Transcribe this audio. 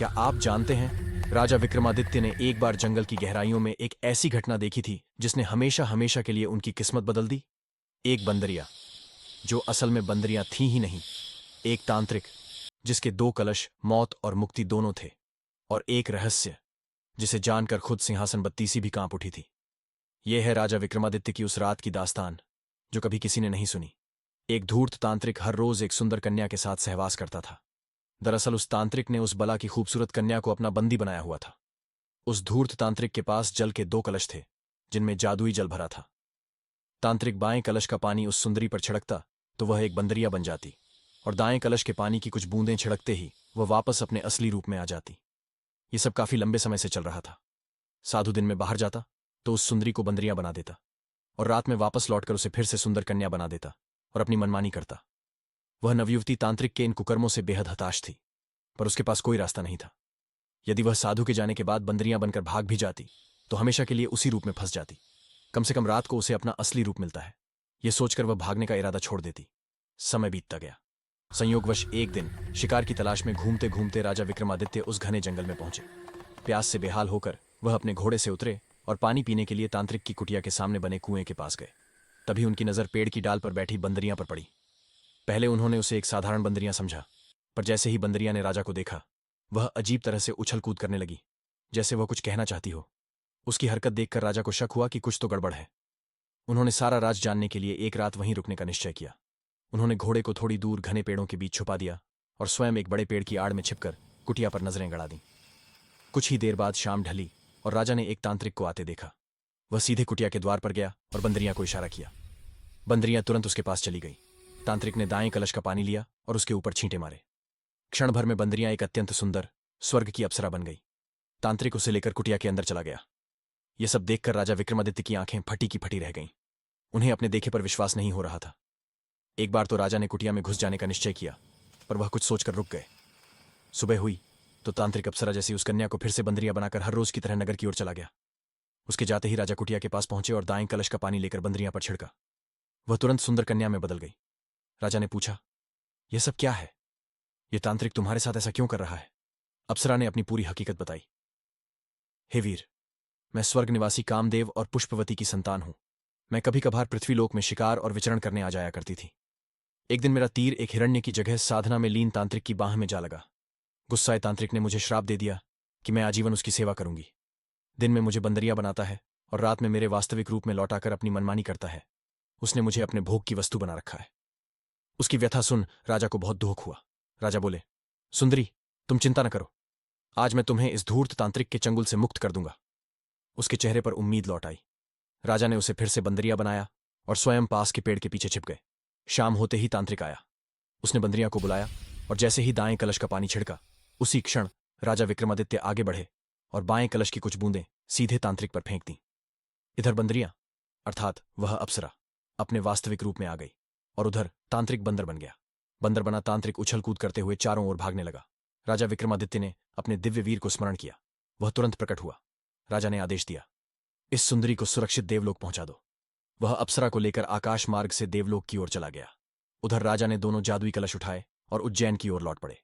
क्या आप जानते हैं, राजा विक्रमादित्य ने एक बार जंगल की गहराइयों में एक ऐसी घटना देखी थी जिसने हमेशा हमेशा के लिए उनकी किस्मत बदल दी। एक बंदरिया, जो असल में बंदरियां थी ही नहीं। एक तांत्रिक, जिसके दो कलश मौत और मुक्ति दोनों थे। और एक रहस्य, जिसे जानकर खुद सिंहासन बत्तीसी भी कांप उठी थी। यह है राजा विक्रमादित्य की उस रात की दास्तान, जो कभी किसी ने नहीं सुनी। एक धूर्त तांत्रिक हर रोज एक सुंदर कन्या के साथ सहवास करता था। दरअसल उस तांत्रिक ने उस बला की खूबसूरत कन्या को अपना बंदी बनाया हुआ था। उस धूर्त तांत्रिक के पास जल के दो कलश थे, जिनमें जादुई जल भरा था। तांत्रिक बाएं कलश का पानी उस सुंदरी पर छिड़कता तो वह एक बंदरिया बन जाती, और दाएं कलश के पानी की कुछ बूंदें छिड़कते ही वह वापस अपने असली रूप में आ जाती। ये सब काफी लंबे समय से चल रहा था। साधु दिन में बाहर जाता तो उस सुंदरी को बंदरिया बना देता, और रात में वापस लौटकर उसे फिर से सुंदर कन्या बना देता और अपनी मनमानी करता। वह नवयुवती तांत्रिक के इन कुकर्मों से बेहद हताश थी, पर उसके पास कोई रास्ता नहीं था। यदि वह साधु के जाने के बाद बंदरियां बनकर भाग भी जाती तो हमेशा के लिए उसी रूप में फंस जाती। कम से कम रात को उसे अपना असली रूप मिलता है, यह सोचकर वह भागने का इरादा छोड़ देती। समय बीतता गया। संयोगवश एक दिन शिकार की तलाश में घूमते घूमते राजा विक्रमादित्य उस घने जंगल में पहुंचे। प्यास से बेहाल होकर वह अपने घोड़े से उतरे और पानी पीने के लिए तांत्रिक की कुटिया के सामने बने कुएं के पास गए। तभी उनकी नजर पेड़ की डाल पर बैठी बंदरियां पर पड़ी। पहले उन्होंने उसे एक साधारण बंदरियां समझा, पर जैसे ही बंदरियां ने राजा को देखा, वह अजीब तरह से उछल कूद करने लगी, जैसे वह कुछ कहना चाहती हो। उसकी हरकत देखकर राजा को शक हुआ कि कुछ तो गड़बड़ है। उन्होंने सारा राज जानने के लिए एक रात वहीं रुकने का निश्चय किया। उन्होंने घोड़े को थोड़ी दूर घने पेड़ों के बीच छुपा दिया और स्वयं एक बड़े पेड़ की आड़ में छिपकर कुटिया पर नजरें गड़ा दी। कुछ ही देर बाद शाम ढली और राजा ने एक तांत्रिक को आते देखा। वह सीधे कुटिया के द्वार पर गया और बंदरियां को इशारा किया। बंदरियां तुरंत उसके पास चली गई। तांत्रिक ने दाएं कलश का पानी लिया और उसके ऊपर छींटे मारे। क्षण भर में बंदरियां एक अत्यंत सुंदर स्वर्ग की अप्सरा बन गई। तांत्रिक उसे लेकर कुटिया के अंदर चला गया। यह सब देखकर राजा विक्रमादित्य की आंखें फटी की फटी रह गईं। उन्हें अपने देखे पर विश्वास नहीं हो रहा था। एक बार तो राजा ने कुटिया में घुस जाने का निश्चय किया, पर वह कुछ सोचकर रुक गए। सुबह हुई तो तांत्रिक अप्सरा जैसी उस कन्या को फिर से बंदरिया बनाकर हर रोज की तरह नगर की ओर चला गया। उसके जाते ही राजा कुटिया के पास पहुंचे और दाएं कलश का पानी लेकर बंदरियां पर छिड़का। वह तुरंत सुंदर कन्या में बदल गई। राजा ने पूछा, यह सब क्या है? यह तांत्रिक तुम्हारे साथ ऐसा क्यों कर रहा है? अप्सरा ने अपनी पूरी हकीकत बताई। हे वीर, मैं स्वर्ग निवासी कामदेव और पुष्पवती की संतान हूं। मैं कभी कभार पृथ्वीलोक में शिकार और विचरण करने आ जाया करती थी। एक दिन मेरा तीर एक हिरण्य की जगह साधना में लीन तांत्रिक की बाह में जा लगा। गुस्साए तांत्रिक ने मुझे श्राप दे दिया कि मैं आजीवन उसकी सेवा करूंगी। दिन में मुझे बंदरिया बनाता है और रात में मेरे वास्तविक रूप में लौटाकर अपनी मनमानी करता है। उसने मुझे अपने भोग की वस्तु बना रखा है। उसकी व्यथा सुन राजा को बहुत दुख हुआ। राजा बोले, सुंदरी, तुम चिंता न करो। आज मैं तुम्हें इस धूर्त तांत्रिक के चंगुल से मुक्त कर दूंगा। उसके चेहरे पर उम्मीद लौट आई। राजा ने उसे फिर से बंदरिया बनाया और स्वयं पास के पेड़ के पीछे छिप गए। शाम होते ही तांत्रिक आया। उसने बंदरिया को बुलाया और जैसे ही दाएं कलश का पानी छिड़का, उसी क्षण राजा विक्रमादित्य आगे बढ़े और बाएं कलश की कुछ बूंदें सीधे तांत्रिक पर फेंक दी। इधर बंदरिया अर्थात वह अप्सरा अपने वास्तविक रूप में आ गई और उधर तांत्रिक बंदर बन गया। बंदर बना तांत्रिक उछल कूद करते हुए चारों ओर भागने लगा। राजा विक्रमादित्य ने अपने दिव्य वीर को स्मरण किया। वह तुरंत प्रकट हुआ। राजा ने आदेश दिया, इस सुंदरी को सुरक्षित देवलोक पहुंचा दो। वह अप्सरा को लेकर आकाश मार्ग से देवलोक की ओर चला गया। उधर राजा ने दोनों जादुई कलश उठाए और उज्जैन की ओर लौट पड़े।